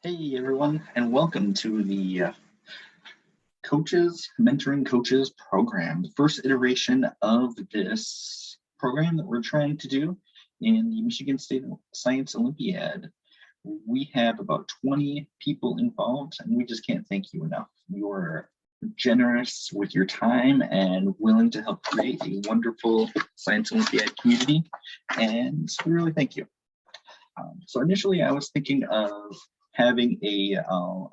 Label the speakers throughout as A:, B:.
A: Hey everyone, and welcome to the Mentoring Coaches program, the first iteration of this program that we're trying to do in the Michigan State Science Olympiad. We have about 20 people involved, and we just can't thank you enough. You're generous with your time and willing to help create a wonderful Science Olympiad community, and we really thank you. So initially I was thinking of having a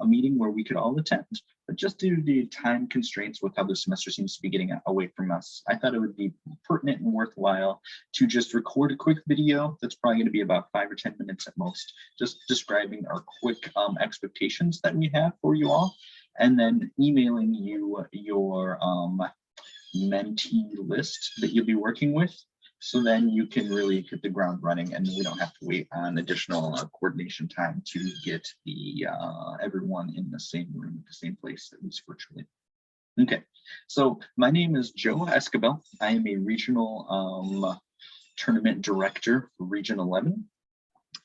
A: meeting where we could all attend, but just due to time constraints with how the semester seems to be getting away from us, I thought it would be pertinent and worthwhile to just record a quick video that's probably going to be about 5 or 10 minutes at most, just describing our quick expectations that we have for you all, and then emailing you your mentee list that you'll be working with. So then you can really hit the ground running, and we don't have to wait on additional coordination time to get the everyone in the same room at the same place, at least virtually. Okay, so my name is Joe Escabel. I am a regional tournament director for Region 11.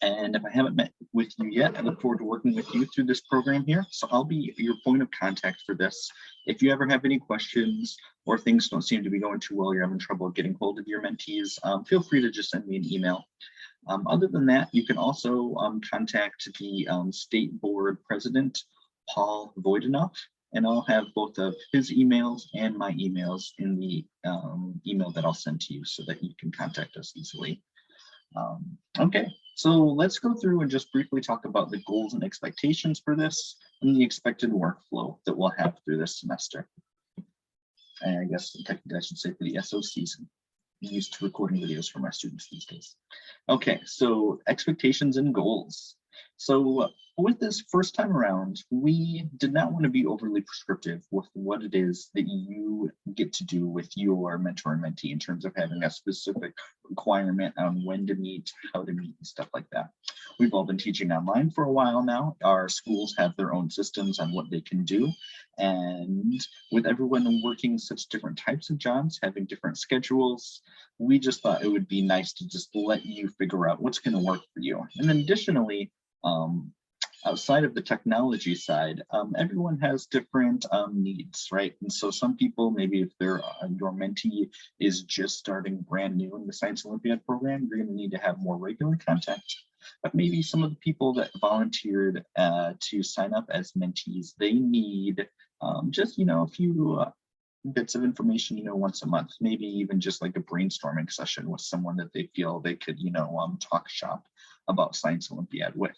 A: And if I haven't met with you yet, I look forward to working with you through this program here. So I'll be your point of contact for this. If you ever have any questions or things don't seem to be going too well, you're having trouble getting hold of your mentees, feel free to just send me an email. Other than that, you can also contact the state board president, Paul Voidenoff, and I'll have both of his emails and my emails in the email that I'll send to you so that you can contact us easily. Okay, so let's go through and just briefly talk about the goals and expectations for this and the expected workflow that we'll have through this semester. And I guess technically I should say for the SO season. I'm used to recording videos for my students these days. Okay, so expectations and goals. So with this first time around, we did not want to be overly prescriptive with what it is that you get to do with your mentor and mentee in terms of having a specific requirement on when to meet, how to meet, and stuff like that. We've all been teaching online for a while now. Our schools have their own systems on what they can do. And with everyone working such different types of jobs, having different schedules, we just thought it would be nice to just let you figure out what's going to work for you. And then additionally, outside of the technology side, everyone has different needs, right? And so some people, maybe if they're your mentee is just starting brand new in the Science Olympiad program, you're going to need to have more regular contact. But maybe some of the people that volunteered to sign up as mentees, they need just, a few bits of information, once a month, maybe even just like a brainstorming session with someone that they feel they could, talk shop about Science Olympiad with.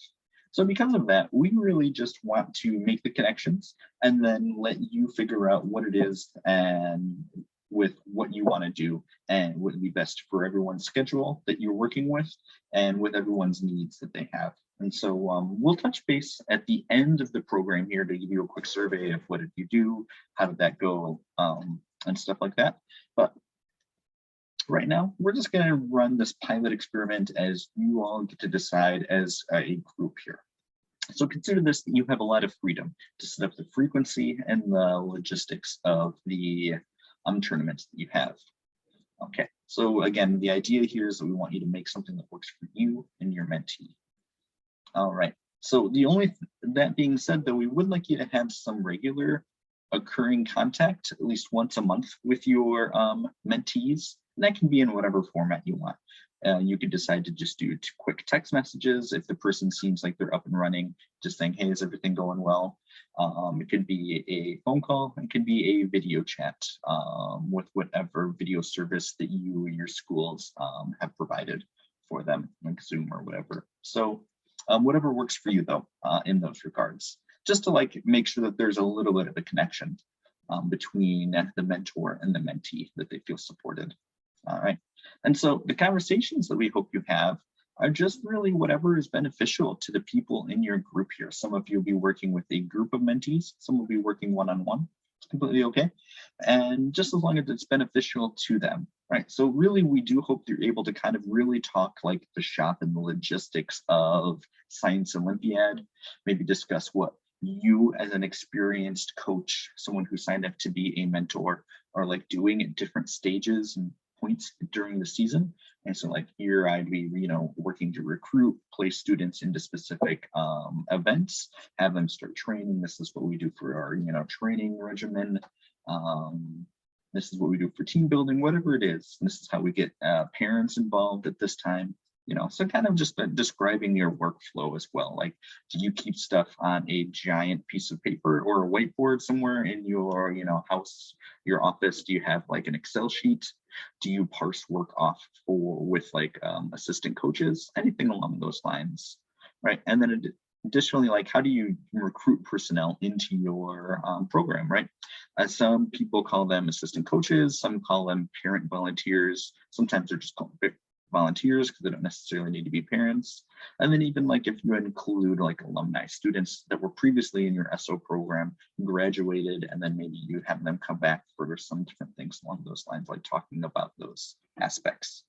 A: So because of that, we really just want to make the connections and then let you figure out what it is and with what you want to do and what would be best for everyone's schedule that you're working with and with everyone's needs that they have. And so we'll touch base at the end of the program here to give you a quick survey of what did you do, how did that go, and stuff like that. But right now, we're just going to run this pilot experiment as you all get to decide as a group here. So consider this that you have a lot of freedom to set up the frequency and the logistics of the tournaments that you have. Okay, so again, the idea here is that we want you to make something that works for you and your mentee. All right, so that being said, though, we would like you to have some regular occurring contact at least once a month with your mentees. And that can be in whatever format you want. You could decide to just do quick text messages if the person seems like they're up and running, just saying, hey, is everything going well? It could be a phone call, it could be a video chat with whatever video service that you or your schools have provided for them, like Zoom or whatever. So whatever works for you, though, in those regards, just to make sure that there's a little bit of a connection between the mentor and the mentee, that they feel supported. All right. And so the conversations that we hope you have are just really whatever is beneficial to the people in your group here. Some of you will be working with a group of mentees, some will be working one-on-one. It's completely okay. And just as long as it's beneficial to them, right? So really, we do hope you're able to kind of really talk like the shop and the logistics of Science Olympiad, maybe discuss what you as an experienced coach, someone who signed up to be a mentor, are like doing at different stages and points during the season, And so like here I'd be, working to recruit, place students into specific events, have them start training. This is what we do for our, training regimen. This is what we do for team building, whatever it is. This is how we get parents involved at this time. So kind of just describing your workflow as well. Like, do you keep stuff on a giant piece of paper or a whiteboard somewhere in your, house, your office? Do you have like an Excel sheet? Do you parse work off with like assistant coaches? Anything along those lines, right? And then additionally, like, how do you recruit personnel into your program, right? Some people call them assistant coaches, some call them parent volunteers. Sometimes they're just called volunteers because they don't necessarily need to be parents. And then even like if you include like alumni students that were previously in your SO program, graduated, and then maybe you have them come back for some different things along those lines, like talking about those aspects.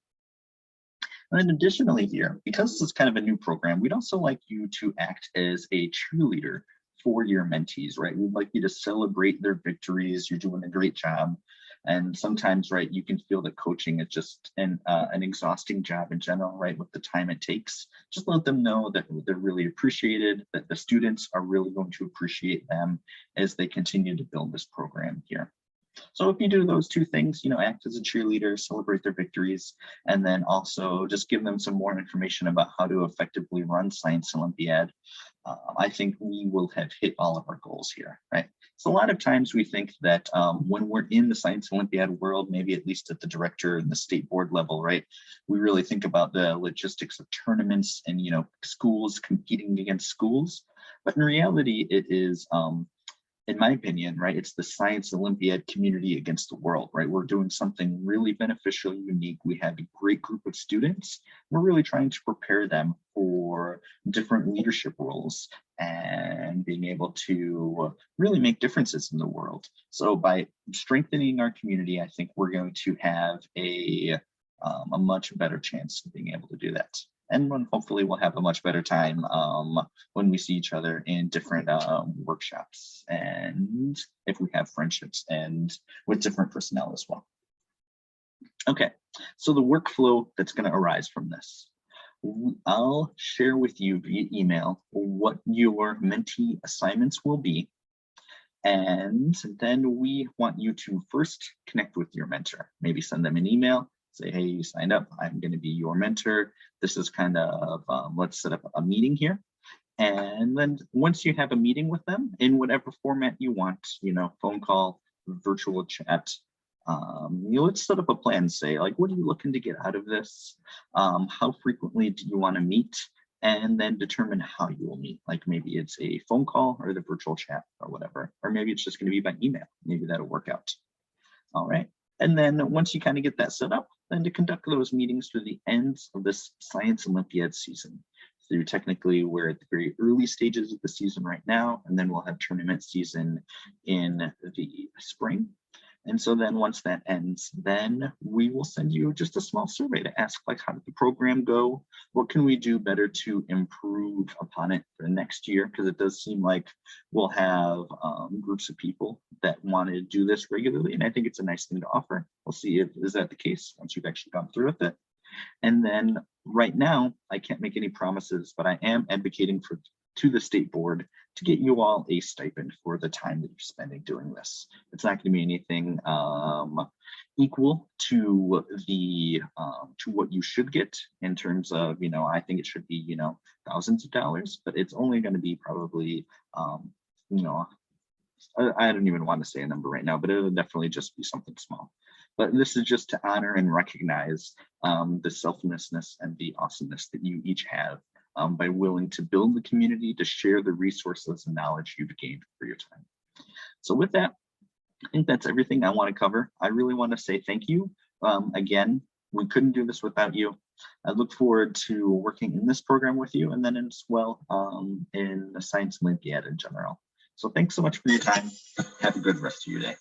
A: And then additionally here, because this is kind of a new program, we'd also like you to act as a cheerleader for your mentees, right? We'd like you to celebrate their victories. You're doing a great job. And sometimes, right, you can feel that coaching is just an exhausting job in general, right, with the time it takes. Just let them know that they're really appreciated, that the students are really going to appreciate them as they continue to build this program here. So if you do those two things, act as a cheerleader, celebrate their victories, and then also just give them some more information about how to effectively run Science Olympiad, I think we will have hit all of our goals here, right? So a lot of times we think that when we're in the Science Olympiad world, maybe at least at the director and the state board level, right, we really think about the logistics of tournaments and, schools competing against schools. But in reality, it is, in my opinion, right, it's the Science Olympiad community against the world, right? We're doing something really beneficial, unique. We have a great group of students. We're really trying to prepare them for different leadership roles and being able to really make differences in the world. So by strengthening our community, I think we're going to have a much better chance of being able to do that. And hopefully we'll have a much better time when we see each other in different workshops, and if we have friendships and with different personnel as well. Okay, so the workflow that's going to arise from this. I'll share with you via email what your mentee assignments will be. And then we want you to first connect with your mentor, maybe send them an email. Say, hey, you signed up. I'm going to be your mentor. This is kind of, let's set up a meeting here. And then once you have a meeting with them in whatever format you want, phone call, virtual chat, let's set up a plan. Say, like, what are you looking to get out of this? How frequently do you want to meet? And then determine how you will meet. Like maybe it's a phone call or the virtual chat or whatever. Or maybe it's just going to be by email. Maybe that'll work out. All right. And then once you kind of get that set up, then to conduct those meetings through the ends of this Science Olympiad season. So technically, we're at the very early stages of the season right now, and then we'll have tournament season in the spring. And so then once that ends, then we will send you just a small survey to ask, like, how did the program go? What can we do better to improve upon it for the next year? Because it does seem like we'll have groups of people that want to do this regularly. And I think it's a nice thing to offer. We'll see if is that the case once you've actually gone through with it. And then right now, I can't make any promises, but I am advocating to the state board to get you all a stipend for the time that you're spending doing this. It's not going to be anything equal to the to what you should get in terms of, I think it should be, thousands of dollars, but it's only going to be probably, I don't even want to say a number right now, but it'll definitely just be something small. But this is just to honor and recognize the selflessness and the awesomeness that you each have by willing to build the community, to share the resources and knowledge you've gained for your time. So with that, I think that's everything I want to cover. I really want to say thank you. Again, we couldn't do this without you. I look forward to working in this program with you, and then as well in the Science Olympiad in general. So thanks so much for your time. Have a good rest of your day.